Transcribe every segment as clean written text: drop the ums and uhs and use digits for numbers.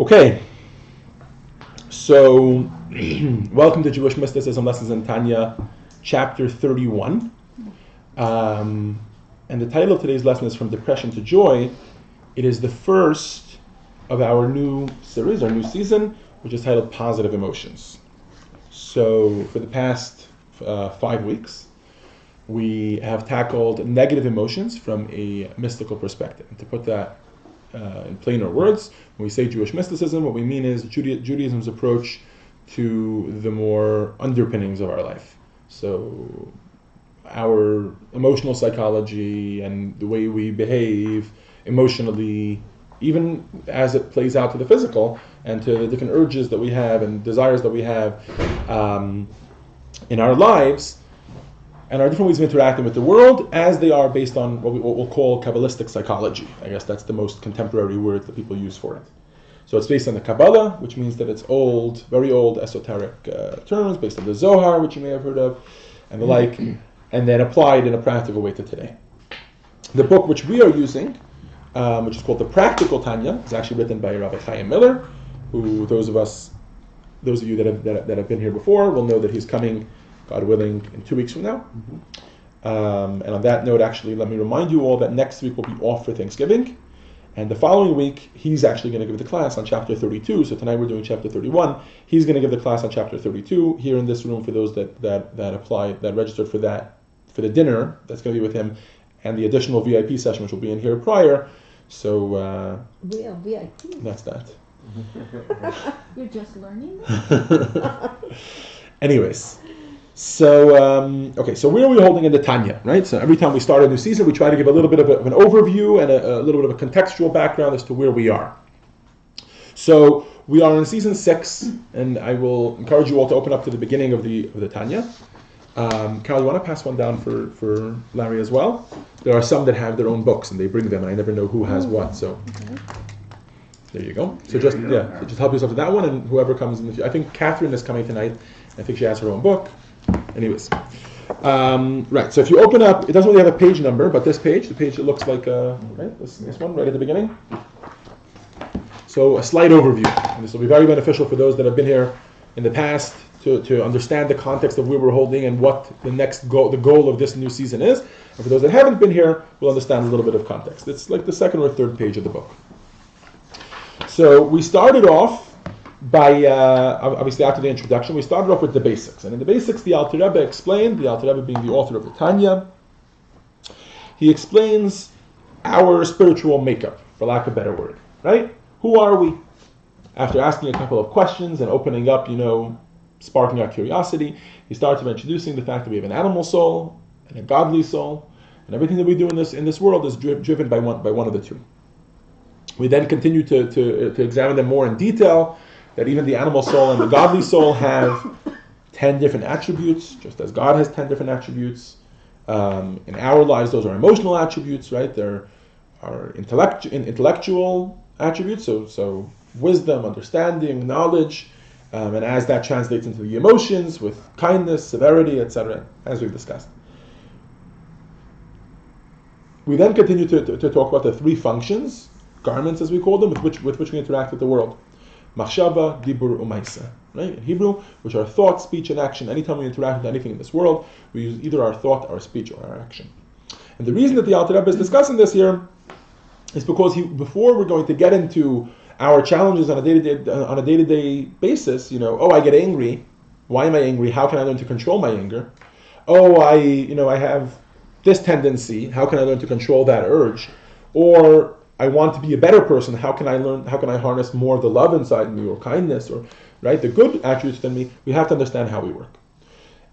Okay, so welcome to Jewish Mysticism Lessons in Tanya, chapter 31. And the title of today's lesson is From Depression to Joy. It is the first of our new series, our new season, which is titled Positive Emotions. So for the past 5 weeks, we have tackled negative emotions from a mystical perspective. And to put that in plainer words, when we say Jewish mysticism, what we mean is Judaism's approach to the more underpinnings of our life. So our emotional psychology and the way we behave emotionally, even as it plays out to the physical and to the different urges that we have and desires that we have in our lives, and our different ways of interacting with the world as they are based on what we'll call Kabbalistic psychology. I guess that's the most contemporary word that people use for it. So it's based on the Kabbalah, which means that it's old, very old esoteric terms, based on the Zohar, which you may have heard of, and the like, and then applied in a practical way to today. The book which we are using, which is called The Practical Tanya, is actually written by Rabbi Chaim Miller, who those of you that have been here before will know that he's coming, God willing, in 2 weeks from now. And on that note, actually, let me remind you all that next week will be off for Thanksgiving. And the following week, he's actually going to give the class on chapter 32. So tonight we're doing chapter 31. He's going to give the class on chapter 32 here in this room for those that apply, that registered for that, for the dinner that's going to be with him, and the additional VIP session, which will be in here prior. So We are VIP. that's that. You're just learning? Anyways. So, okay, so where are we holding in the Tanya, right? So every time we start a new season, we try to give a little bit of an overview and a little bit of a contextual background as to where we are. So we are in season 6, and I will encourage you all to open up to the beginning of the Tanya. Carol, you want to pass one down for Larry as well? There are some that have their own books, and they bring them, and I never know who has what, so... There you go. So just help yourself to that one, and whoever comes in the future. I think Catherine is coming tonight. I think she has her own book. Anyways, right. So if you open up, it doesn't really have a page number, but this page, the page that looks like right, this one right at the beginning. So a slight overview, and this will be very beneficial for those that have been here in the past to understand the context of where we're holding and what the goal of this new season is. And for those that haven't been here, we'll understand a little bit of context. It's like the second or third page of the book. So we started off by, obviously after the introduction, we started off with the basics. And in the basics, the Alter Rebbe explained, the Alter Rebbe being the author of the Tanya, he explains our spiritual makeup, for lack of a better word, right? Who are we? After asking a couple of questions and opening up, sparking our curiosity, he starts by introducing the fact that we have an animal soul and a godly soul, and everything that we do in this world is driven by one of the two. We then continue to examine them more in detail, that even the animal soul and the godly soul have 10 different attributes, just as God has 10 different attributes. In our lives, those are emotional attributes, right? There are intellectual attributes, so wisdom, understanding, knowledge, and as that translates into the emotions with kindness, severity, etc., as we've discussed. We then continue to talk about the 3 functions, garments as we call them, with which we interact with the world. Machshava, Dibur, Umaisa. Right? In Hebrew, which are thought, speech, and action. Anytime we interact with anything in this world, we use either our thought, our speech, or our action. And the reason that the Alter Rebbe is discussing this here is because before we're going to get into our challenges on a day-to-day basis, I get angry. Why am I angry? How can I learn to control my anger? I have this tendency. How can I learn to control that urge? Or I want to be a better person. How can I harness more of the love inside me, or kindness, or right, the good attributes in me? We have to understand how we work.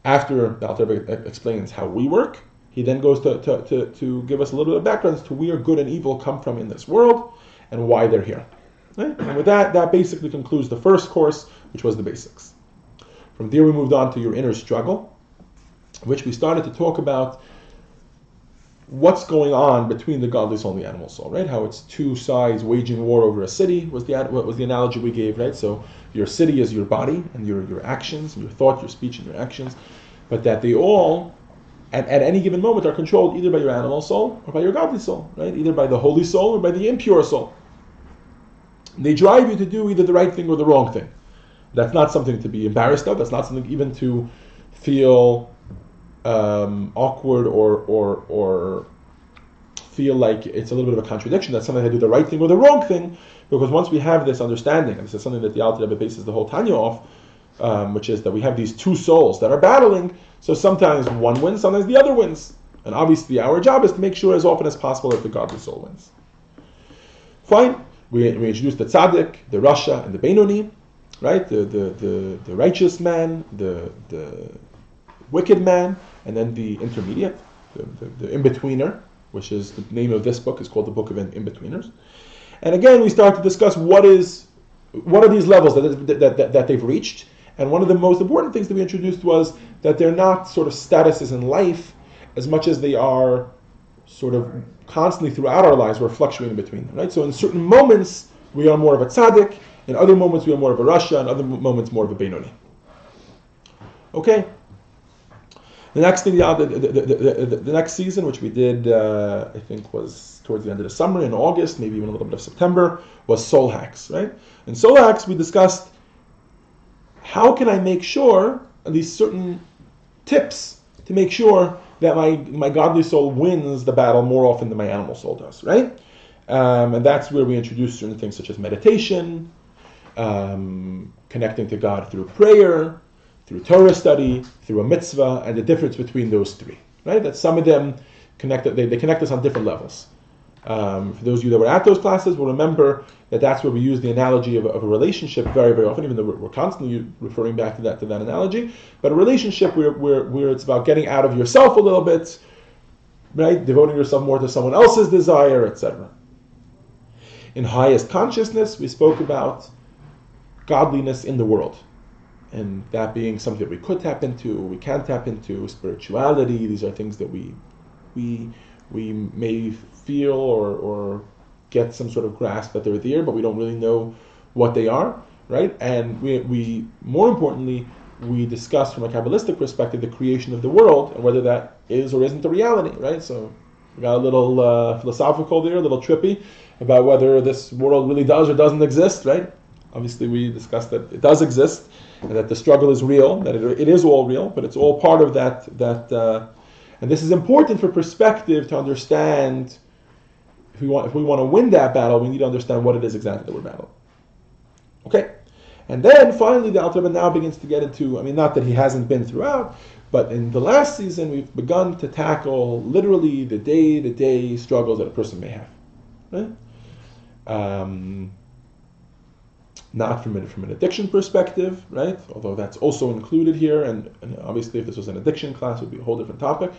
After the Alter Rebbe explains how we work, he then goes to give us a little bit of background as to where good and evil come from in this world and why they're here. Right? And with that basically concludes the first course, which was the basics. From there we moved on to your inner struggle, which we started to talk about what's going on between the godly soul and the animal soul, right? How it's 2 sides waging war over a city was the analogy we gave, right? So your city is your body and your actions, and your thought, your speech, and your actions, but that they all, at any given moment, are controlled either by your animal soul or by your godly soul, right? Either by the holy soul or by the impure soul. They drive you to do either the right thing or the wrong thing. That's not something to be embarrassed of. That's not something even to feel awkward or feel like it's a little bit of a contradiction. That's something to do the right thing or the wrong thing, because once we have this understanding, and this is something that the Alter Rebbe bases the whole Tanya off, which is that we have these two souls that are battling, so sometimes one wins, sometimes the other wins. And obviously our job is to make sure as often as possible that the godly soul wins. Fine. We introduced the tzaddik, the rasha, and the benoni, right? The righteous man, the wicked man, and then the intermediate, the in-betweener, which is the name of this book, is called the Book of In-Betweeners. And again, we start to discuss what are these levels that they've reached. And one of the most important things that we introduced was that they're not sort of statuses in life as much as they are sort of constantly throughout our lives, we're fluctuating between them, right? So in certain moments, we are more of a tzaddik, in other moments we are more of a rasha, in other moments more of a benoni. Okay? The next thing, the next season, which we did, I think was towards the end of the summer, in August, maybe even a little bit of September, was soul hacks, right? In soul hacks, we discussed how can I make sure, at least certain tips to make sure that my godly soul wins the battle more often than my animal soul does, right? And that's where we introduce certain things such as meditation, connecting to God through prayer, through Torah study, through a mitzvah, and the difference between those three, right? That some of them they connect us on different levels. For those of you that were at those classes will remember that that's where we use the analogy of a relationship very, very often, even though we're constantly referring back to that analogy. But a relationship where it's about getting out of yourself a little bit, right? Devoting yourself more to someone else's desire, etc. In highest consciousness, we spoke about godliness in the world, and that being something that we could tap into, we can tap into, spirituality. These are things that we may feel or get some sort of grasp that they're there, but we don't really know what they are, right? And we more importantly, we discuss from a Kabbalistic perspective the creation of the world and whether that is or isn't a reality, right? So we got a little philosophical there, a little trippy about whether this world really does or doesn't exist, right? Obviously, we discussed that it does exist and that the struggle is real, that it is all real, but it's all part of that. And this is important for perspective to understand. If we want to win that battle, we need to understand what it is exactly that we're battling. Okay? And then finally, the Alter Rebbe now begins to get into, not that he hasn't been throughout, but in the last season, we've begun to tackle literally the day-to-day struggles that a person may have. Right? Not from an addiction perspective, right? Although that's also included here, and obviously if this was an addiction class, it would be a whole different topic.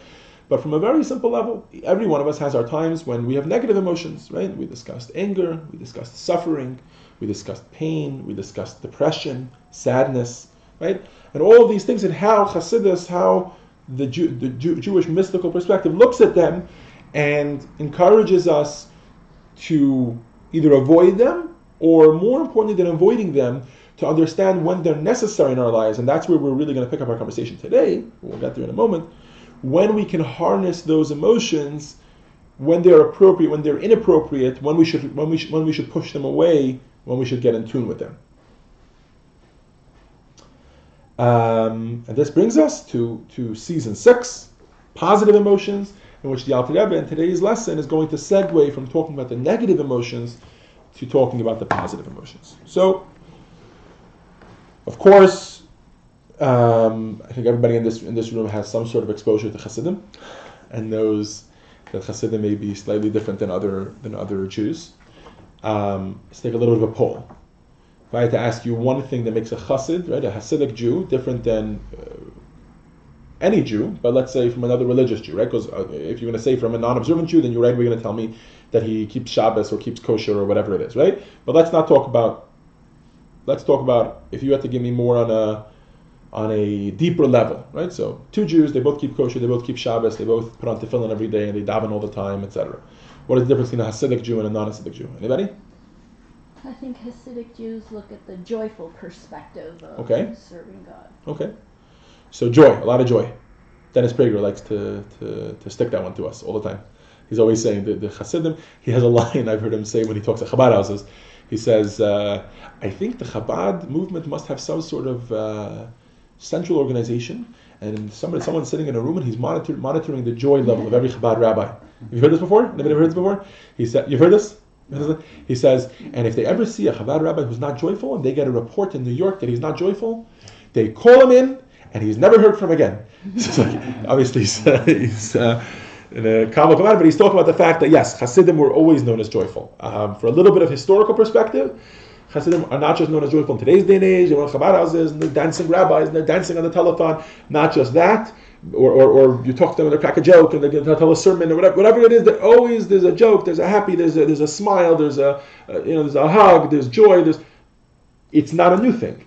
But from a very simple level, every one of us has our times when we have negative emotions, right? We discussed anger, we discussed suffering, we discussed pain, we discussed depression, sadness, right? And all of these things, and how Chassidus, how the Jewish mystical perspective looks at them and encourages us to either avoid them, or more importantly than avoiding them, to understand when they're necessary in our lives. And that's where we're really going to pick up our conversation today. We'll get there in a moment. When we can harness those emotions, when they're appropriate, when they're inappropriate, when we should push them away, when we should get in tune with them. And this brings us to season 6, positive emotions, in which the Alter Rebbe in today's lesson is going to segue from talking about the negative emotions to talking about the positive emotions. So, of course, I think everybody in this room has some sort of exposure to Chassidim, and knows that Chassidim may be slightly different than other Jews. Let's take a little bit of a poll. If I had to ask you one thing that makes a Chassid, right, a Hasidic Jew, different than any Jew, but let's say from another religious Jew, right? Because if you're going to say from a non-observant Jew, then you're right, we're going to tell me that he keeps Shabbos or keeps kosher or whatever it is, right? But let's talk about if you had to give me more on a deeper level, right? So 2 Jews, they both keep kosher, they both keep Shabbos, they both put on tefillin every day, and they daven all the time, etc. What is the difference between a Hasidic Jew and a non-Hasidic Jew? Anybody? I think Hasidic Jews look at the joyful perspective of serving God. Okay. So joy, a lot of joy. Dennis Prager likes to stick that one to us all the time. He's always saying the Hasidim, he has a line I've heard him say when he talks at Chabad houses. He says, I think the Chabad movement must have some sort of central organization, and someone's sitting in a room and he's monitoring the joy level of every Chabad rabbi. Have you heard this before? Anybody ever heard this before? He said, you've heard this? He says, and if they ever see a Chabad rabbi who's not joyful, and they get a report in New York that he's not joyful, they call him in, and he's never heard from again. So obviously, he's in a comical manner, but he's talking about the fact that yes, Hasidim were always known as joyful. For a little bit of historical perspective, Hasidim are not just known as joyful in today's day and age. They were in Chabad houses, and they're dancing rabbis, and they're dancing on the telethon. Not just that, or you talk to them and they crack a joke and they tell a sermon or whatever it is. That always there's a joke, there's a happy, there's a smile, there's a hug, there's joy. It's not a new thing.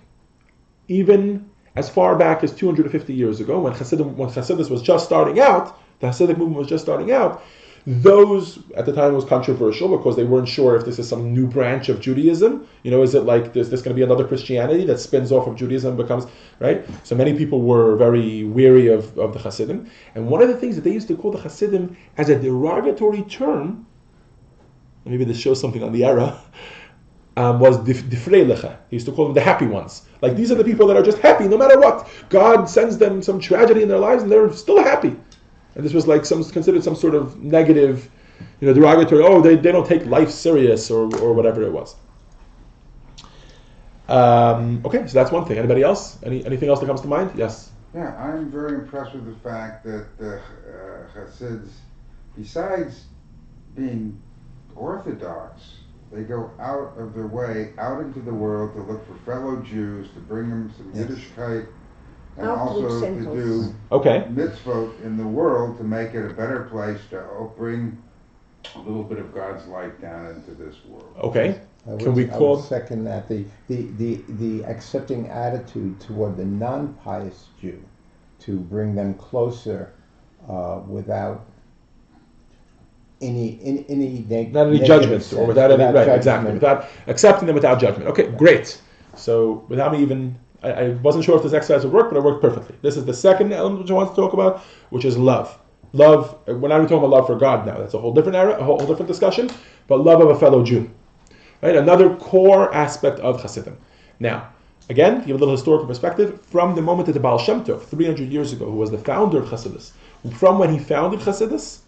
Even as far back as 250 years ago, when Hasidus was just starting out, the Hasidic movement was just starting out. Those at the time was controversial because they weren't sure if this is some new branch of Judaism. Is it like there's going to be another Christianity that spins off of Judaism and becomes, right? So many people were very wary of the Hasidim. And one of the things that they used to call the Hasidim as a derogatory term, maybe this shows something on the era, was difreilecha. He used to call them the happy ones. Like these are the people that are just happy no matter what. God sends them some tragedy in their lives and they're still happy. And this was like considered some sort of negative, derogatory. Oh, they don't take life serious or whatever it was. Okay, so that's one thing. Anybody else? Anything else that comes to mind? Yes. Yeah, I'm very impressed with the fact that the Hasids, besides being orthodox, they go out of their way, out into the world to look for fellow Jews, to bring them some Yiddishkeit, and also to do mitzvot in the world to make it a better place, to bring a little bit of God's light down into this world. Okay. I would second that. The accepting attitude toward the non-pious Jew, to bring them closer without any not any judgments or without any right, exactly, without accepting them without judgment. Okay, great. So without me even, I wasn't sure if this exercise would work, but it worked perfectly. This is the second element which I want to talk about, which is love. Love. We're not even talking about love for God now. That's a whole different era, a whole different discussion. But love of a fellow Jew, right? Another core aspect of Hasidim. Now, again, to give a little historical perspective, from the moment that the Baal Shem Tov, 300 years ago, who was the founder of Hasidus, from when he founded Hasidus,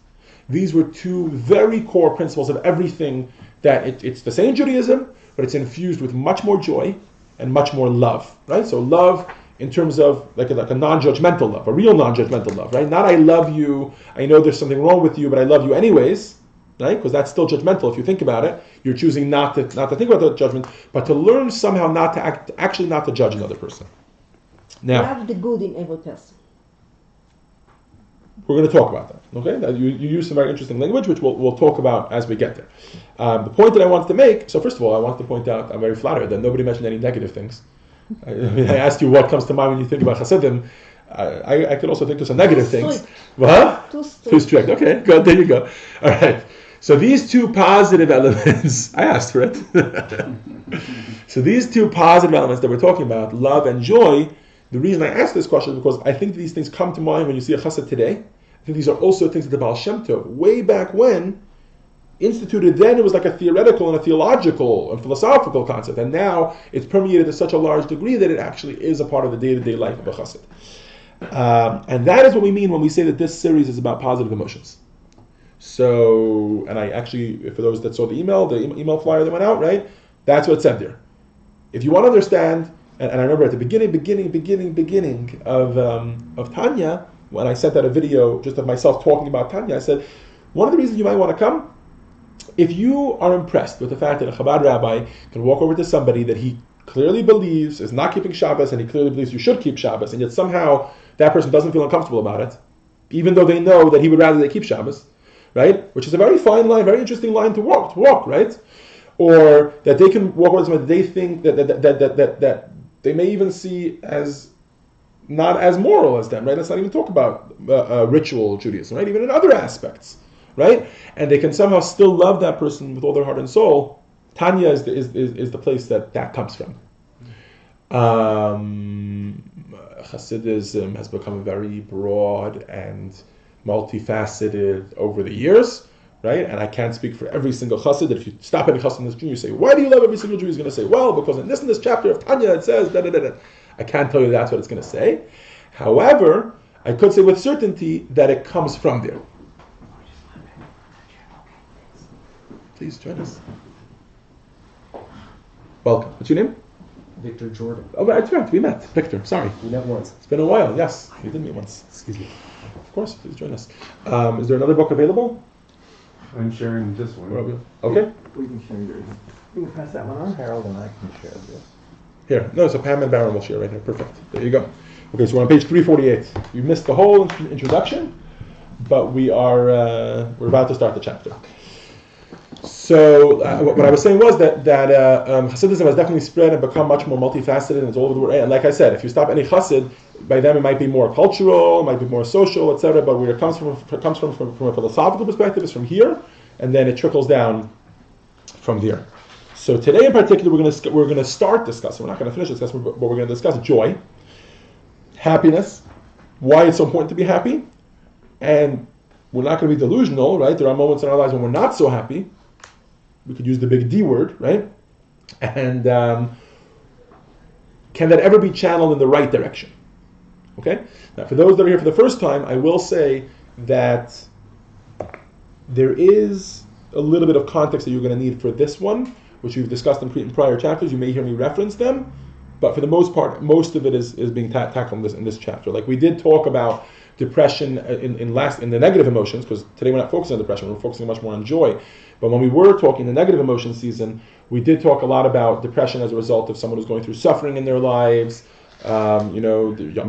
these were two very core principles of everything that it's the same Judaism, but it's infused with much more joy and much more love, right? So love in terms of like a non-judgmental love, a real non-judgmental love, right? Not I love you, I know there's something wrong with you, but I love you anyways, right? Because that's still judgmental if you think about it. You're choosing not to think about the judgment, but to learn somehow not to judge another person. Now, love the good in every person. We're going to talk about that. Okay, you use some very interesting language, which we'll talk about as we get there. The point that I wanted to make. So first of all, I want to point out I'm very flattered that nobody mentioned any negative things. I asked you what comes to mind when you think about Hasidim. I could also think of some negative things. What? Too strict. Okay, good. There you go. All right. So these two positive elements, I asked for it. So these two positive elements that we're talking about, love and joy. The reason I ask this question is because I think these things come to mind when you see a chassid today. I think these are also things that the Baal Shem Tov, way back when, instituted. Then it was like a theoretical and a theological and philosophical concept, and now it's permeated to such a large degree that it actually is a part of the day-to-day life of a chassid. And that is what we mean when we say that this series is about positive emotions. So, and I actually, for those that saw the email flyer that went out, right, that's what it said there. If you want to understand. And I remember at the beginning of Tanya, when I sent out a video just of myself talking about Tanya, I said, one of the reasons you might want to come, if you are impressed with the fact that a Chabad rabbi can walk over to somebody that he clearly believes is not keeping Shabbos, and he clearly believes you should keep Shabbos, and yet somehow that person doesn't feel uncomfortable about it, even though they know that he would rather they keep Shabbos, right? Which is a very fine line, very interesting line to walk, right? Or that they can walk over to somebody that they think that they may even see as not as moral as them, right? Let's not even talk about ritual Judaism, right? Even in other aspects, right? And they can somehow still love that person with all their heart and soul. Tanya is the place that comes from. Hasidism has become very broad and multifaceted over the years, right? And I can't speak for every single chassid. If you stop any chassid in this Jew, you say, why do you love every single Jew? He's going to say, well, because in this chapter of Tanya it says da da da da. I can't tell you that's what it's going to say. However, I could say with certainty that it comes from there. Please join us. Welcome. What's your name? Victor Jordan. Oh, that's right. We met. Victor, sorry. We met once. It's been a while. Yes, we did meet once. Excuse me. Of course, please join us. Is there another book available? I'm sharing this one. Okay. We can share yours. You can pass that one on. Harold and I can share this. Here. No, so Pam and Baron will share right here. Perfect. There you go. Okay, so we're on page 348. You missed the whole introduction, but we're about to start the chapter. So what I was saying was that Hasidism has definitely spread and become much more multifaceted, and it's all over the world. And like I said, if you stop any Hasid, by them it might be more cultural, it might be more social, etc. But where it comes from a philosophical perspective is from here, and then it trickles down from there. So today in particular, we're going to start discussing. We're not going to finish discussing, but we're going to discuss joy, happiness, why it's so important to be happy, and we're not going to be delusional, right? There are moments in our lives when we're not so happy. We could use the big D word, right? And can that ever be channeled in the right direction? Okay? Now, for those that are here for the first time, I will say that there is a little bit of context that you're going to need for this one, which we've discussed in prior chapters. You may hear me reference them, but for the most part, most of it is being tackled in this chapter. Like we did talk about depression in the negative emotions, because today we're not focusing on depression, we're focusing much more on joy. But when we were talking the negative emotion season, we did talk a lot about depression as a result of someone who's going through suffering in their lives. I'm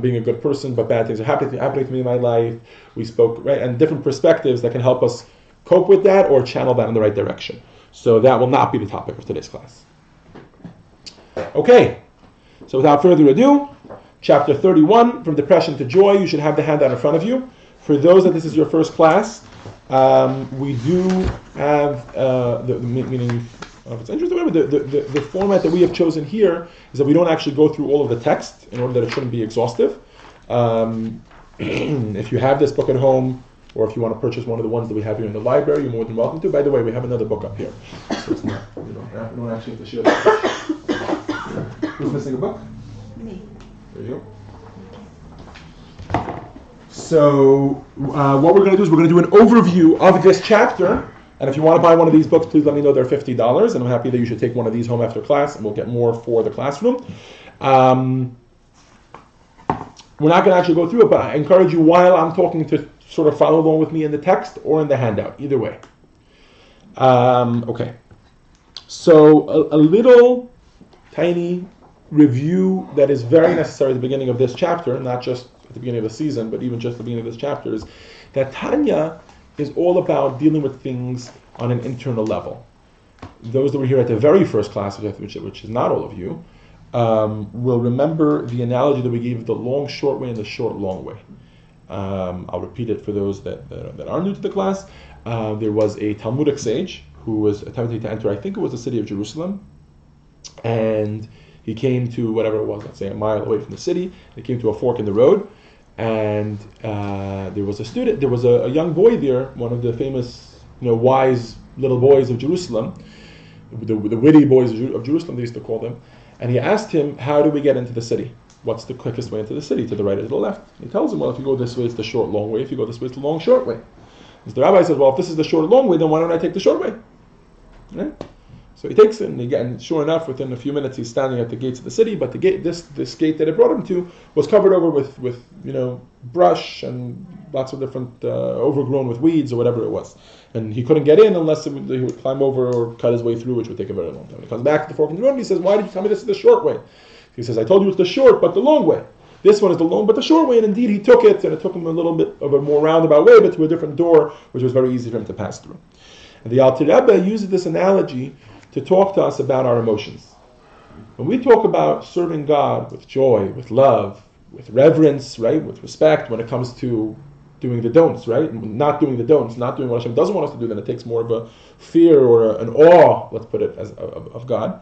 being a good person, but bad things are happening to me in my life. We spoke, right, and different perspectives that can help us cope with that or channel that in the right direction. So that will not be the topic of today's class. Okay, so without further ado, chapter 31, from depression to joy. You should have the handout in front of you. For those that this is your first class, we do have meaning. If it's interesting, the format that we have chosen here is that we don't actually go through all of the text in order that it shouldn't be exhaustive. If you have this book at home, or if you want to purchase one of the ones that we have here in the library, you're more than welcome to. By the way, we have another book up here, so it's not, we don't actually have to share that. Who's missing a book? Me. There you go. So what we're going to do is we're going to do an overview of this chapter. And if you want to buy one of these books, please let me know they're $50. And I'm happy that you should take one of these home after class, and we'll get more for the classroom. We're not going to actually go through it, but I encourage you while I'm talking to sort of follow along with me in the text or in the handout, either way. Okay. So a little tiny review that is very necessary at the beginning of this chapter, not just at the beginning of the season, but even just at the beginning of this chapter, is that Tanya is all about dealing with things on an internal level. Those that were here at the very first class, which is not all of you, will remember the analogy that we gave of the long short way and the short long way. I'll repeat it for those that are new to the class. There was a Talmudic sage who was attempting to enter, I think it was the city of Jerusalem, and he came to whatever it was, let's say a mile away from the city. He came to a fork in the road, and there was a young boy there, one of the famous, wise little boys of Jerusalem, the witty boys of Jerusalem, they used to call them. And he asked him, how do we get into the city? What's the quickest way into the city, to the right or to the left? He tells him, well, if you go this way, it's the short, long way. If you go this way, it's the long, short way. So the rabbi says, well, if this is the short, long way, then why don't I take the short way? Right? So he takes it, and sure enough, within a few minutes, he's standing at the gates of the city. But the gate, this gate that it brought him to, was covered over with brush and lots of different overgrown with weeds or whatever it was. And he couldn't get in unless he would climb over or cut his way through, which would take a very long time. When he comes back to the fork in the road, and he says, "Why did you tell me this is the short way?" He says, "I told you it's the short, but the long way. This one is the long, but the short way." And indeed, he took it, and it took him a little bit of a more roundabout way, but to a different door, which was very easy for him to pass through. And the Alter Rebbe uses this analogy to talk to us about our emotions. When we talk about serving God with joy, with love, with reverence, right, with respect, when it comes to doing the don'ts, right, not doing the don'ts, not doing what Hashem doesn't want us to do, then it takes more of a fear or an awe, let's put it, of God.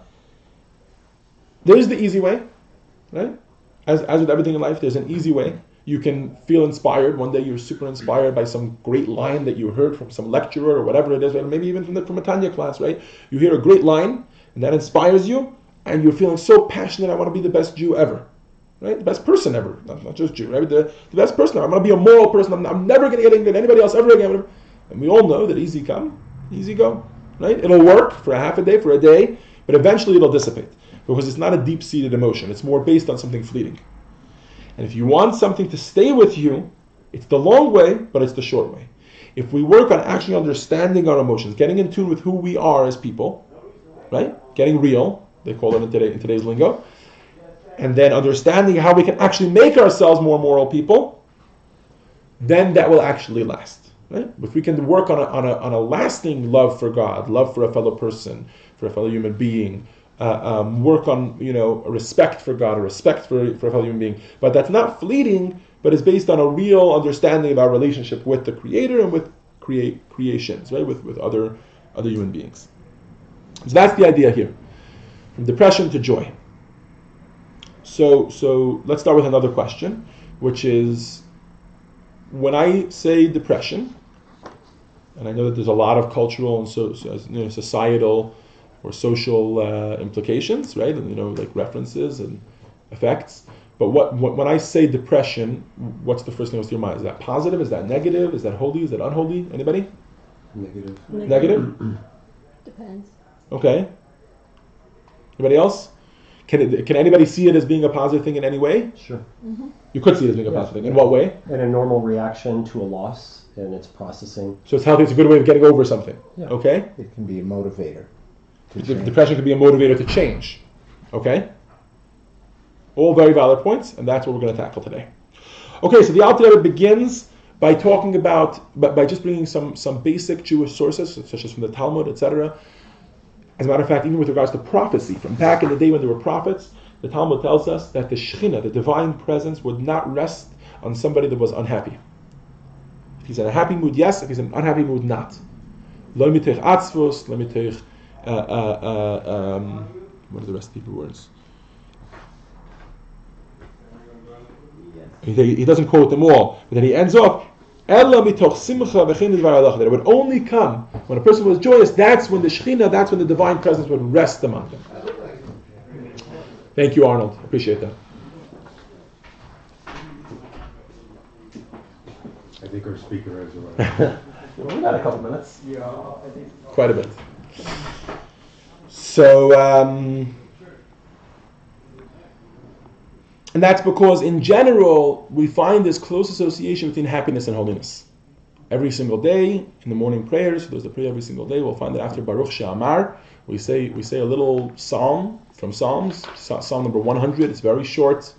There's the easy way, right? As with everything in life, there's an easy way. You can feel inspired. One day you're super inspired by some great line that you heard from some lecturer or whatever it is, right? Maybe even from a Tanya class, right? You hear a great line and that inspires you, and you're feeling so passionate, I want to be the best Jew ever, right? The best person ever, not just Jew, right? The best person ever. I'm going to be a moral person. I'm never going to get angry at anybody else ever again. And we all know that easy come, easy go, right? It'll work for a half a day, for a day, but eventually it'll dissipate because it's not a deep-seated emotion. It's more based on something fleeting. And if you want something to stay with you, it's the long way, but it's the short way. If we work on actually understanding our emotions, getting in tune with who we are as people, right? Getting real, they call it in today's lingo, and then understanding how we can actually make ourselves more moral people, then that will actually last. Right? If we can work on a lasting love for God, love for a fellow person, for a fellow human being, work on a respect for God, a respect for a fellow human being, but that's not fleeting, but is based on a real understanding of our relationship with the Creator and with creations, right? With other human beings. So that's the idea here, from depression to joy. So let's start with another question, which is, when I say depression, and I know that there's a lot of cultural and societal or social implications, right? And like references and effects. But when I say depression, what's the first thing that goes to your mind? Is that positive? Is that negative? Is that holy? Is that unholy? Anybody? Negative. Negative? Depends. Okay. Anybody else? Can anybody see it as being a positive thing in any way? Sure. Mm-hmm. You could see it as being a positive thing. In what way? And a normal reaction to a loss and its processing. So it's healthy. It's a good way of getting over something. Yeah. Okay. It can be a motivator. Depression can be a motivator to change. Okay? All very valid points, and that's what we're going to tackle today. Okay, so the Alter Rebbe begins by talking about, by just bringing some basic Jewish sources, such as from the Talmud, etc. As a matter of fact, even with regards to prophecy, from back in the day when there were prophets, the Talmud tells us that the Shekhinah, the divine presence, would not rest on somebody that was unhappy. If he's in a happy mood, yes. If he's in an unhappy mood, not. Lo mitech atzvos, lo mitech what are the rest of the words? He doesn't quote them all, but then he ends off, Ella mitoch simcha v'chein dvar halach. That it would only come when a person was joyous. That's when the Shekhinah, that's when the divine presence would rest among them. Thank you, Arnold. Appreciate that. I think our speaker has arrived. We got a couple minutes. Quite a bit. So, and that's because in general, we find this close association between happiness and holiness. Every single day, in the morning prayers, those that pray every single day, we'll find that after Baruch She'amar, we say a little psalm from Psalms, Psalm number 100. It's very short.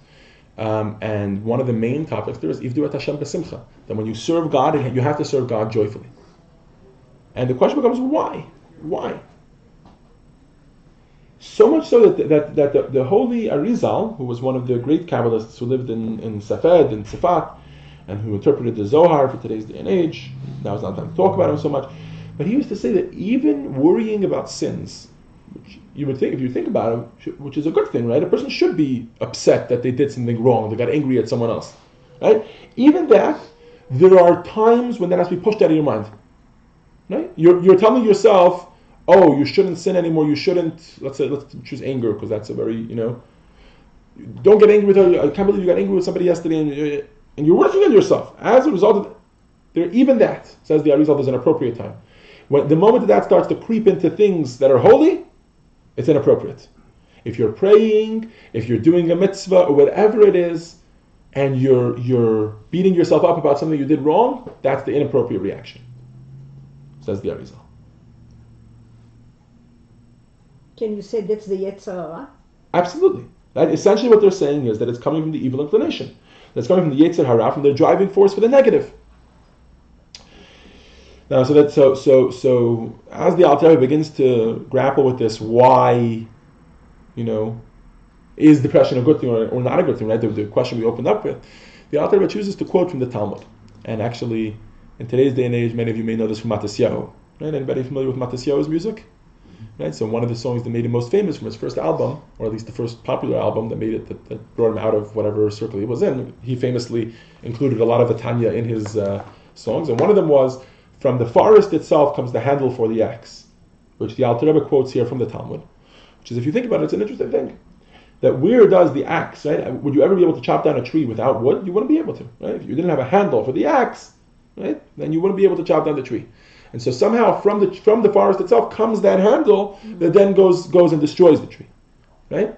And one of the main topics there is Ivdu et Hashem b'simcha. That when you serve God, you have to serve God joyfully. And the question becomes, why? Why? So much so that the holy Arizal, who was one of the great Kabbalists who lived in Safed, in Tzfat, and who interpreted the Zohar for today's day and age, now is not time to talk about him so much, but he used to say that even worrying about sins, which you would think, if you think about it, which is a good thing, right? A person should be upset that they did something wrong, they got angry at someone else, right? Even that, there are times when that has to be pushed out of your mind, right? You're telling yourself, oh, you shouldn't sin anymore, you shouldn't, let's choose anger, because that's a very, don't get angry with her. I can't believe you got angry with somebody yesterday, and you're working on yourself. As a result of there, even that, says the Arizal, is an appropriate time. When the moment that starts to creep into things that are holy, it's inappropriate. If you're praying, if you're doing a mitzvah, or whatever it is, and you're beating yourself up about something you did wrong, that's the inappropriate reaction, says the Arizal. Can you say that's the Yetzer Hara? Absolutely. That essentially what they're saying is that it's coming from the evil inclination. That's coming from the Yetzer Hara, from the driving force for the negative. Now, so as the Alter Rebbe begins to grapple with this, why, is depression a good thing or not a good thing, right? The question we opened up with, the Alter Rebbe chooses to quote from the Talmud. And actually, in today's day and age, many of you may know this from Matisyahu. Right? Anybody familiar with Matisyahu's music? Right? So one of the songs that made him most famous from his first album, or at least the first popular album that made it, that brought him out of whatever circle he was in, he famously included a lot of the Tanya in his songs. And one of them was, "From the forest itself comes the handle for the axe," which the Alter Rebbe quotes here from the Talmud. Which is, if you think about it, it's an interesting thing. That where does the axe, right? Would you ever be able to chop down a tree without wood? You wouldn't be able to, right? If you didn't have a handle for the axe, right, then you wouldn't be able to chop down the tree. And so somehow from the forest itself comes that handle that then goes and destroys the tree, right?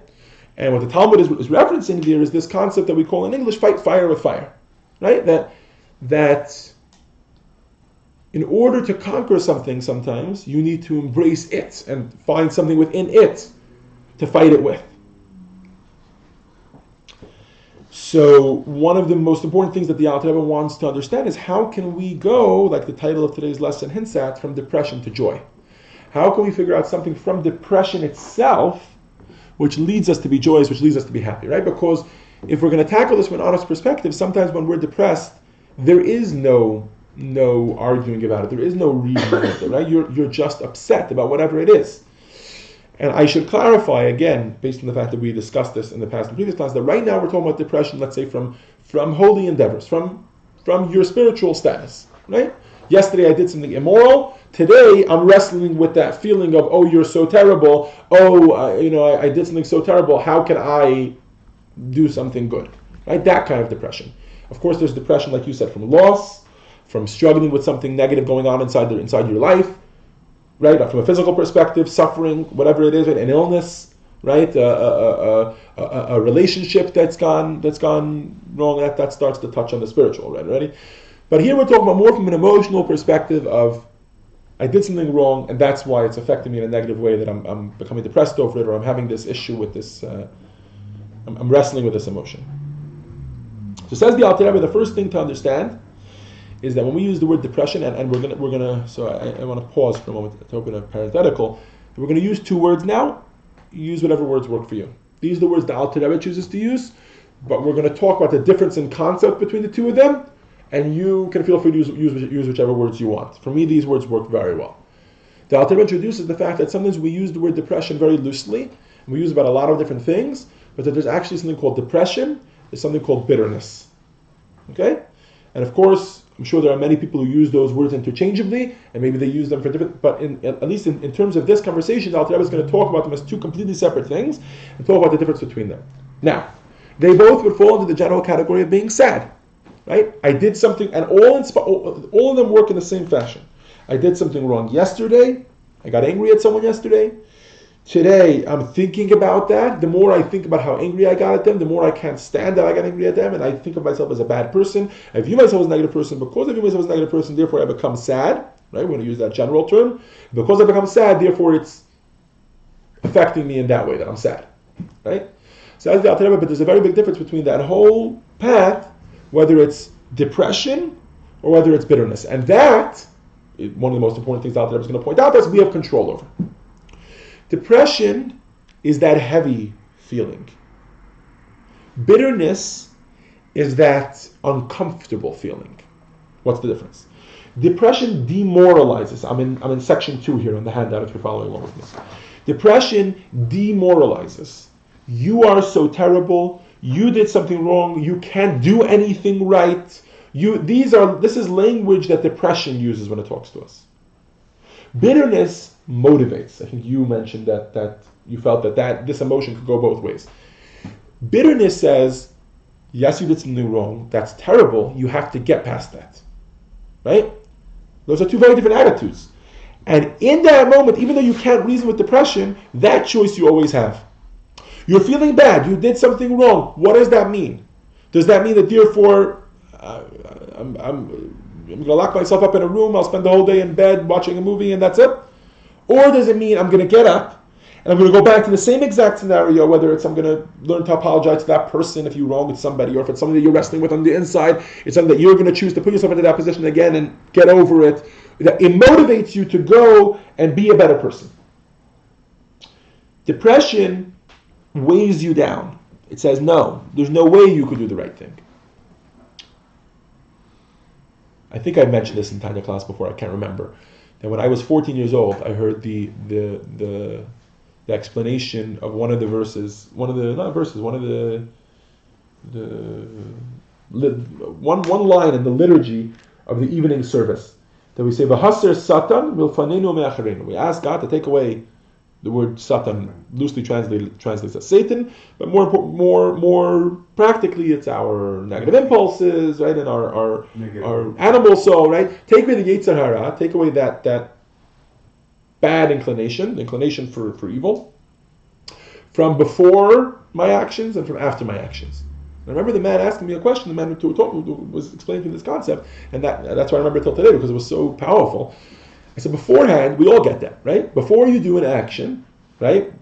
And what the Talmud is referencing here is this concept that we call in English fight fire with fire, right? That in order to conquer something, sometimes you need to embrace it and find something within it to fight it with. So one of the most important things that the Alter Rebbe wants to understand is how can we go, like the title of today's lesson hints at, from depression to joy? How can we figure out something from depression itself which leads us to be joyous, which leads us to be happy, right? Because if we're going to tackle this from an honest perspective, sometimes when we're depressed, there is no arguing about it. There is no reason about it, right? You're just upset about whatever it is. And I should clarify again, based on the fact that we discussed this in the past in previous class, that right now we're talking about depression, let's say from holy endeavors, from your spiritual status, right? Yesterday I did something immoral. Today I'm wrestling with that feeling of, oh, you're so terrible. Oh, I did something so terrible. How can I do something good? Right? That kind of depression. Of course, there's depression, like you said, from loss, from struggling with something negative going on inside your life. Right, from a physical perspective, suffering, whatever it is, right? An illness, right? A relationship that's gone wrong. That starts to touch on the spiritual, right? Already. But here we're talking about more from an emotional perspective of, I did something wrong, and that's why it's affecting me in a negative way. That I'm becoming depressed over it, or I'm having this issue with this. I'm wrestling with this emotion. So says the Alter Rebbe, the first thing to understand is that when we use the word depression, and we're gonna. So I want to pause for a moment to open a parenthetical. We're going to use two words now. Use whatever words work for you. These are the words the Alter Rebbe chooses to use, but we're going to talk about the difference in concept between the two of them, and you can feel free to use whichever words you want. For me, these words work very well. The Alter Rebbe introduces the fact that sometimes we use the word depression very loosely, and we use it about a lot of different things, but that there's actually something called depression. There's something called bitterness. Okay, and of course, I'm sure there are many people who use those words interchangeably, and maybe they use them for different, but at least in terms of this conversation, Alter Rebbe is going to talk about them as two completely separate things, and talk about the difference between them. Now, they both would fall into the general category of being sad, right? I did something, and all of them work in the same fashion. I did something wrong yesterday, I got angry at someone yesterday. Today, I'm thinking about that. The more I think about how angry I got at them, the more I can't stand that I got angry at them, and I think of myself as a bad person. I view myself as a negative person. Because I view myself as a negative person, therefore I become sad. Right? We're going to use that general term. Because I become sad, therefore it's affecting me in that way, that I'm sad. Right? So as the Alter Rebbe, but there's a very big difference between that whole path, whether it's depression or whether it's bitterness. And that, one of the most important things the Alter Rebbe is going to point out, is we have control over. Depression is that heavy feeling. Bitterness is that uncomfortable feeling. What's the difference? Depression demoralizes. I'm in section 2 here on the handout if you're following along with me. Depression demoralizes. You are so terrible. You did something wrong. You can't do anything right. This is language that depression uses when it talks to us. Bitterness motivates. I think you mentioned that you felt that this emotion could go both ways. Bitterness says, yes, you did something wrong. That's terrible. You have to get past that. Right? Those are two very different attitudes. And in that moment, even though you can't reason with depression, that choice you always have. You're feeling bad. You did something wrong. What does that mean? Does that mean that therefore I'm going to lock myself up in a room, I'll spend the whole day in bed watching a movie and that's it? Or does it mean I'm going to get up and I'm going to go back to the same exact scenario, whether it's I'm going to learn to apologize to that person if you wronged somebody, or if it's something that you're wrestling with on the inside, it's something that you're going to choose to put yourself into that position again and get over it. That it motivates you to go and be a better person. Depression weighs you down. It says, no, there's no way you could do the right thing. I think I mentioned this in Tanya class before, I can't remember. that when I was 14 years old, I heard the explanation of one of the verses, one line in the liturgy of the evening service, that we say, "V'haser Satan milfanenu me'acharenu." We ask God to take away. The word Satan loosely translates as Satan, but more practically, it's our negative impulses, right, and our animal soul, right. Take away the Yetzer Hara, take away that bad inclination, the inclination for evil, from before my actions and from after my actions. I remember the man asking me a question. The man who was explaining to me this concept, and that's why I remember it till today, because it was so powerful. I said, beforehand, we all get that, right? Before you do an action, right?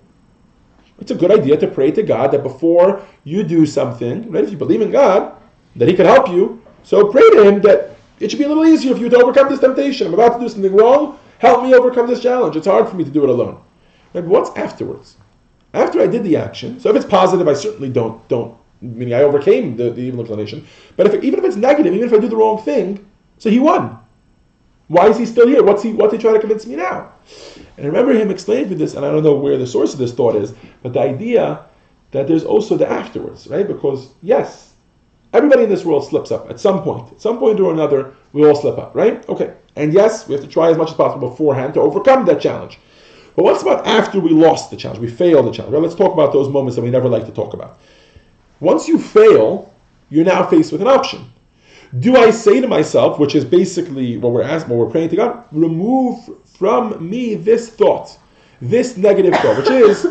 It's a good idea to pray to God that before you do something, right? If you believe in God, that He can help you, so pray to Him that it should be a little easier for you to overcome this temptation. I'm about to do something wrong. Help me overcome this challenge. It's hard for me to do it alone. Right? But what's afterwards? After I did the action, so if it's positive, I certainly meaning I overcame the evil inclination. But even if it's negative, even if I do the wrong thing, so He won. Why is He still here? What's He trying to convince me now? And I remember him explaining to me this, and I don't know where the source of this thought is, but the idea that there's also the afterwards, right? Because yes, everybody in this world slips up at some point. At some point or another, we all slip up, right? Okay. And yes, we have to try as much as possible beforehand to overcome that challenge. But what's about after we lost the challenge? We failed the challenge. Well, let's talk about those moments that we never like to talk about. Once you fail, you're now faced with an option. Do I say to myself, which is basically what we're praying to God, remove from me this thought, this negative thought, which is,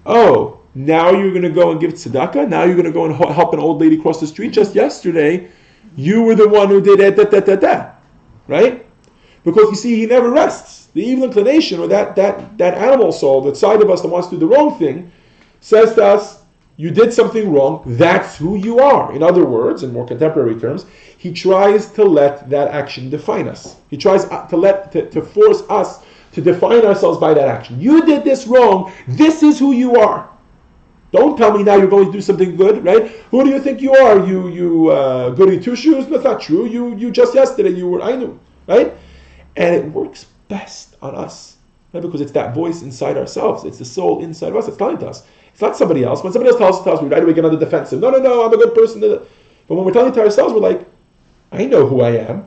oh, now you're going to go and give tzedakah? Now you're going to go and help an old lady cross the street? Just yesterday, you were the one who did it, right? Because you see, He never rests. The evil inclination, or that animal soul, that side of us that wants to do the wrong thing, says to us, you did something wrong, that's who you are. In other words, in more contemporary terms, he tries to let that action define us. He tries to force us to define ourselves by that action. You did this wrong, this is who you are. Don't tell me now you're going to do something good, right? Who do you think you are? You goody two shoes? That's not true. You just yesterday, I knew, right? And it works best on us, right? Because it's that voice inside ourselves. It's the soul inside of us. It's telling to us. It's not somebody else. When somebody else tells us, we right away get on the defensive. No, I'm a good person. But when we're telling it to ourselves, we're like, I know who I am.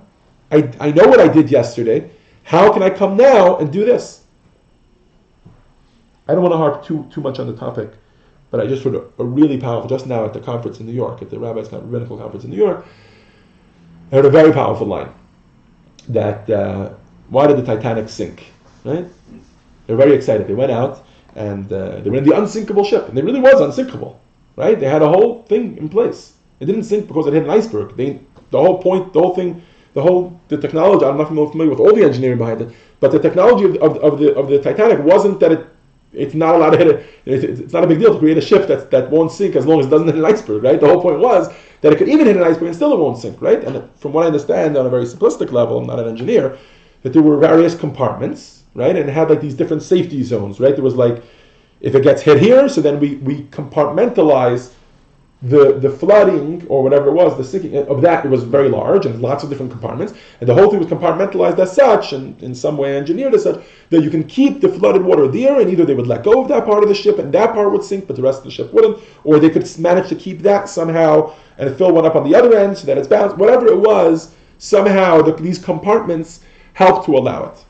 I know what I did yesterday. How can I come now and do this? I don't want to harp too much on the topic, but I just heard a really powerful, just now at the conference in New York, at the Rabbis' Rabbinical Conference in New York, I heard a very powerful line that, why did the Titanic sink? Right? They're very excited. They went out, and they were in the unsinkable ship, and it really was unsinkable, right? They had a whole thing in place. It didn't sink because it hit an iceberg. The technology. I'm not familiar with all the engineering behind it, but the technology of the Titanic wasn't that it's not allowed to hit it. It's not a big deal to create a ship that won't sink as long as it doesn't hit an iceberg, right? The whole point was that it could even hit an iceberg and still it won't sink, right? And from what I understand, on a very simplistic level, I'm not an engineer, that there were various compartments, right? And it had like these different safety zones, right? There was like, if it gets hit here, so then we compartmentalize the flooding or whatever it was, the sinking of that. It was very large and lots of different compartments, and the whole thing was compartmentalized as such, and in some way engineered as such that you can keep the flooded water there, and either they would let go of that part of the ship and that part would sink, but the rest of the ship wouldn't, or they could manage to keep that somehow and fill one up on the other end so that it's balanced. Whatever it was, somehow these compartments helped to allow it.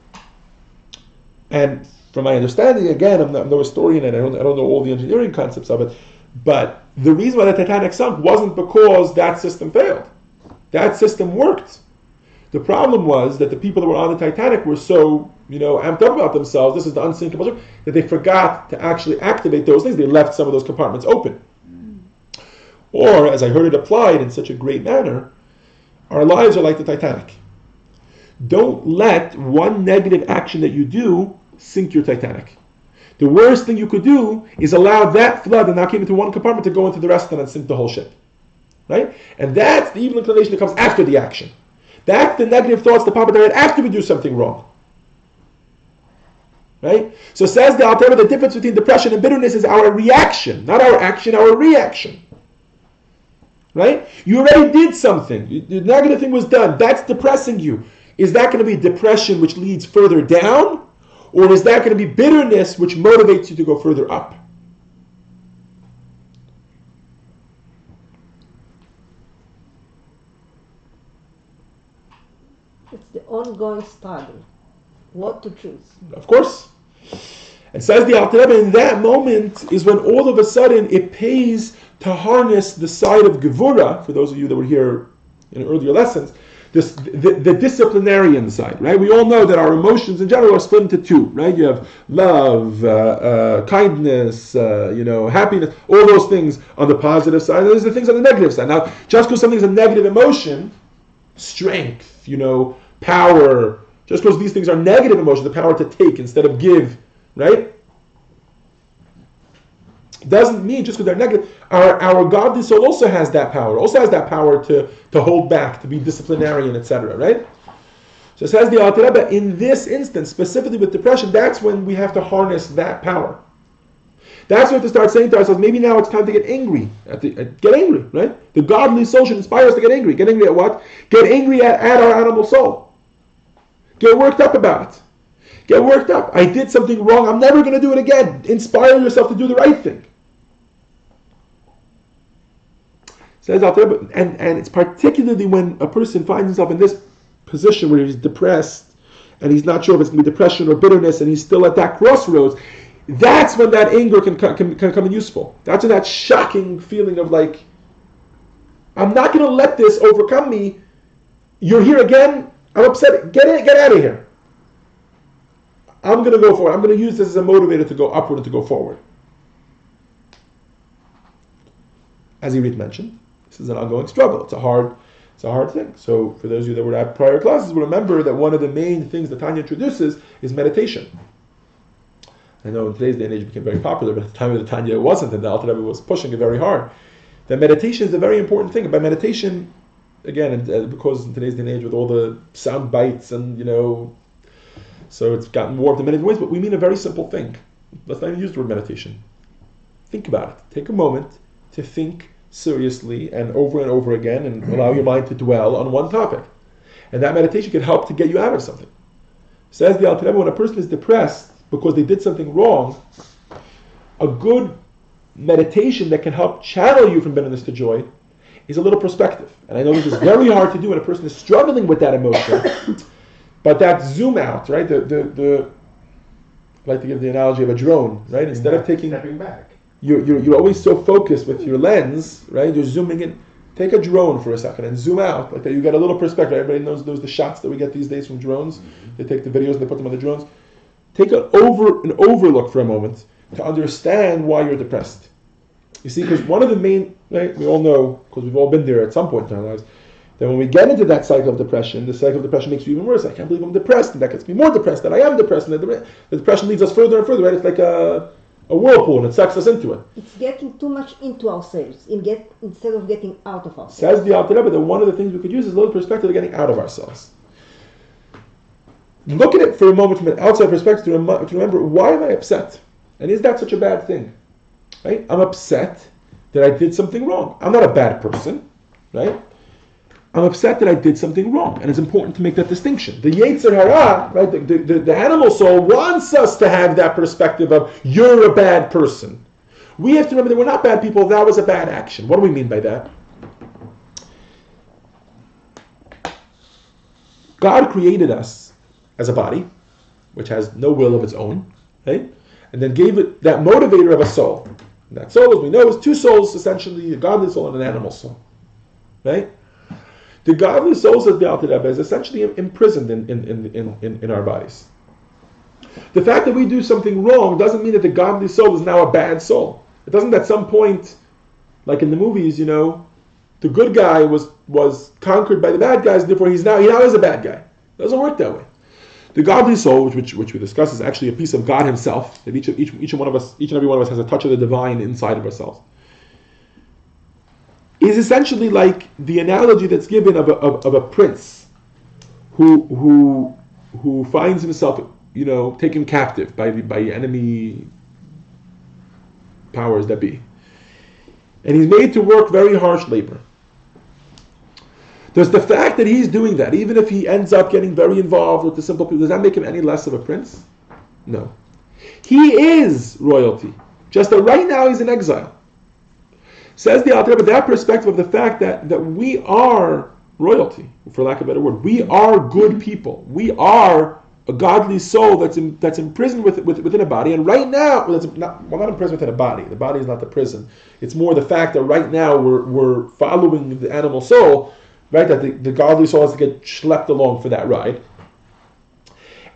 And from my understanding, again, I'm no historian and I don't know all the engineering concepts of it, but the reason why the Titanic sunk wasn't because that system failed. That system worked. The problem was that the people that were on the Titanic were so, amped up about themselves, this is the unsinkable ship, that they forgot to actually activate those things. They left some of those compartments open. Or, as I heard it applied in such a great manner, our lives are like the Titanic. Don't let one negative action that you do sink your Titanic. The worst thing you could do is allow that flood that now came into one compartment to go into the rest and sink the whole ship. Right? And that's the evil inclination that comes after the action. That's the negative thoughts that pop into our head after we do something wrong. Right? So says the Alter Rebbe, the difference between depression and bitterness is our reaction, not our action, our reaction. Right? You already did something. The negative thing was done. That's depressing you. is that going to be depression which leads further down? Or is that going to be bitterness which motivates you to go further up? It's the ongoing struggle. What to choose? Of course. And says the Alter Rebbe, in that moment is when all of a sudden it pays to harness the side of Gevura, for those of you that were here in earlier lessons, the disciplinarian side, right? We all know that our emotions in general are split into two, right? You have love, kindness, happiness, all those things on the positive side, and there's the things on the negative side. Now, just because something's a negative emotion, strength, power, just because these things are negative emotions, the power to take instead of give, right? Doesn't mean just because they're negative. Our godly soul also has that power. Also has that power to hold back, to be disciplinarian, etc. Right? So it says the Alter Rebbe, in this instance, specifically with depression, that's when we have to harness that power. That's when we have to start saying to ourselves, maybe now it's time to get angry. Get angry, right? The godly soul should inspire us to get angry. Get angry at what? Get angry at our animal soul. Get worked up about it. Get worked up. I did something wrong. I'm never going to do it again. Inspire yourself to do the right thing. Says out there, and it's particularly when a person finds himself in this position where he's depressed and he's not sure if it's going to be depression or bitterness and he's still at that crossroads, that's when that anger can come in useful. That's when that shocking feeling of like, I'm not going to let this overcome me. You're here again. I'm upset. Get out of here. I'm going to go forward. I'm going to use this as a motivator to go upward and to go forward. As Irit mentioned, this is an ongoing struggle. It's a hard thing. So for those of you that were at prior classes, will remember that one of the main things that Tanya introduces is meditation. I know in today's day and age it became very popular, but at the time of the Tanya it wasn't, and the Alter Rebbe was pushing it very hard. That meditation is a very important thing. By meditation, again, because in today's day and age with all the sound bites and, so it's gotten warped in many ways, but we mean a very simple thing. Let's not even use the word meditation. Think about it. Take a moment to think seriously and over again and allow your mind to dwell on one topic. And that meditation can help to get you out of something. Says the Alter Rebbe, when a person is depressed because they did something wrong, a good meditation that can help channel you from bitterness to joy is a little perspective. And I know this is very hard to do when a person is struggling with that emotion, but that zoom out, right? I like to give the analogy of a drone, right? Instead of stepping back. You're always so focused with your lens, right? You're zooming in. Take a drone for a second and zoom out like that. You get a little perspective. Everybody knows those the shots that we get these days from drones. Mm-hmm. They take the videos and they put them on the drones. Take an overlook for a moment to understand why you're depressed. You see, because one of the main, right? We all know, because we've all been there at some point in our lives, that when we get into that cycle of depression, the cycle of depression makes you even worse. I can't believe I'm depressed, and that gets me more depressed. That I am depressed, and the depression leads us further and further. Right? It's like a whirlpool, and it sucks us into it. It's getting too much into ourselves instead of getting out of ourselves. Says the Alter Rebbe that one of the things we could use is a little perspective of getting out of ourselves. Look at it for a moment from an outside perspective to remember, why am I upset? And is that such a bad thing? Right? I'm upset that I did something wrong. I'm not a bad person, right? I'm upset that I did something wrong, and it's important to make that distinction. The Yetzer Hara, right, the animal soul wants us to have that perspective of, you're a bad person. We have to remember that we're not bad people, that was a bad action. What do we mean by that? God created us as a body, which has no will of its own, right? And then gave it that motivator of a soul. And that soul, as we know, is two souls, essentially, a godly soul and an animal soul, right? The godly soul, says the Alter Rebbe, is essentially imprisoned in our bodies. The fact that we do something wrong doesn't mean that the godly soul is now a bad soul. It doesn't at some point, like in the movies, the good guy was conquered by the bad guys, therefore he now is a bad guy. It doesn't work that way. The godly soul, which we discuss, is actually a piece of God Himself. That each and every one of us has a touch of the divine inside of ourselves. Is essentially like the analogy that's given of a prince who finds himself, taken captive by enemy powers that be, and he's made to work very harsh labor. Does the fact that he's doing that, even if he ends up getting very involved with the simple people, does that make him any less of a prince? No. He is royalty. Just that right now he's in exile. Says the Alter Rebbe, that perspective of the fact that we are royalty, for lack of a better word. We are good people. We are a godly soul that's imprisoned within a body. And right now, not imprisoned within a body. The body is not the prison. It's more the fact that right now we're following the animal soul, right? That the godly soul has to get schlepped along for that ride.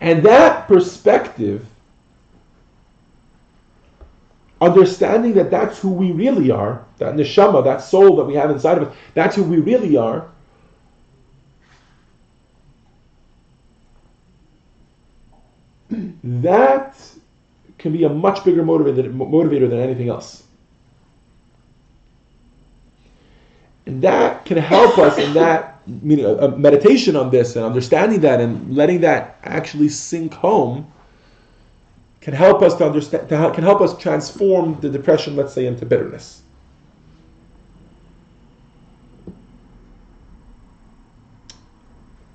And that perspective, understanding that that's who we really are, that neshama, that soul that we have inside of us, that's who we really are, that can be a much bigger motivator than anything else. And that can help us in that, meaning a meditation on this and understanding that and letting that actually sink home can help us to understand, can help us transform the depression, let's say, into bitterness.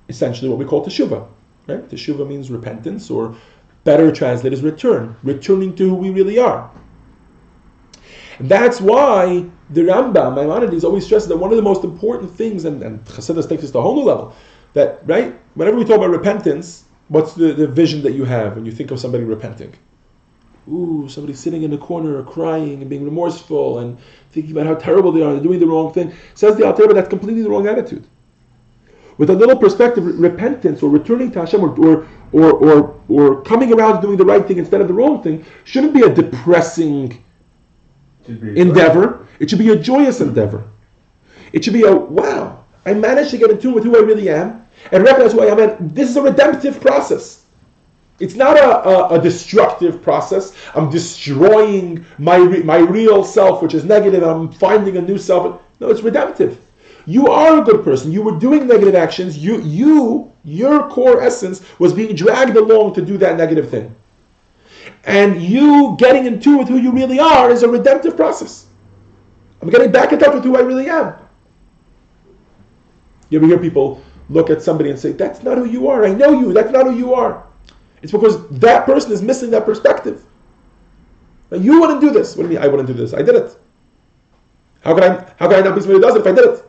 Essentially what we call teshuvah. Right? Teshuvah means repentance, or better translated is returning to who we really are. And that's why the Rambam, Maimonides, always stresses that one of the most important things, and Chassidus takes this to a whole new level, that, right, whenever we talk about repentance, what's the vision that you have when you think of somebody repenting? Ooh, somebody sitting in the corner crying and being remorseful and thinking about how terrible they are and doing the wrong thing. Says the Alter Rebbe, that's completely the wrong attitude. With a little perspective, repentance or returning to Hashem or coming around to doing the right thing instead of the wrong thing shouldn't be a depressing endeavor. It should be a joyous endeavor. It should be a, wow, I managed to get in tune with who I really am and recognize who I am, and this is a redemptive process. It's not a destructive process. I'm destroying my real self, which is negative, and I'm finding a new self. No, it's redemptive. You are a good person. You were doing negative actions. Your core essence was being dragged along to do that negative thing. And you getting in tune with who you really are is a redemptive process. I'm getting back in touch with who I really am. You ever hear people look at somebody and say, that's not who you are. I know you. That's not who you are. It's because that person is missing that perspective. Now, you wouldn't do this. What do you mean I wouldn't do this? I did it. How can I not be somebody who does it if I did it?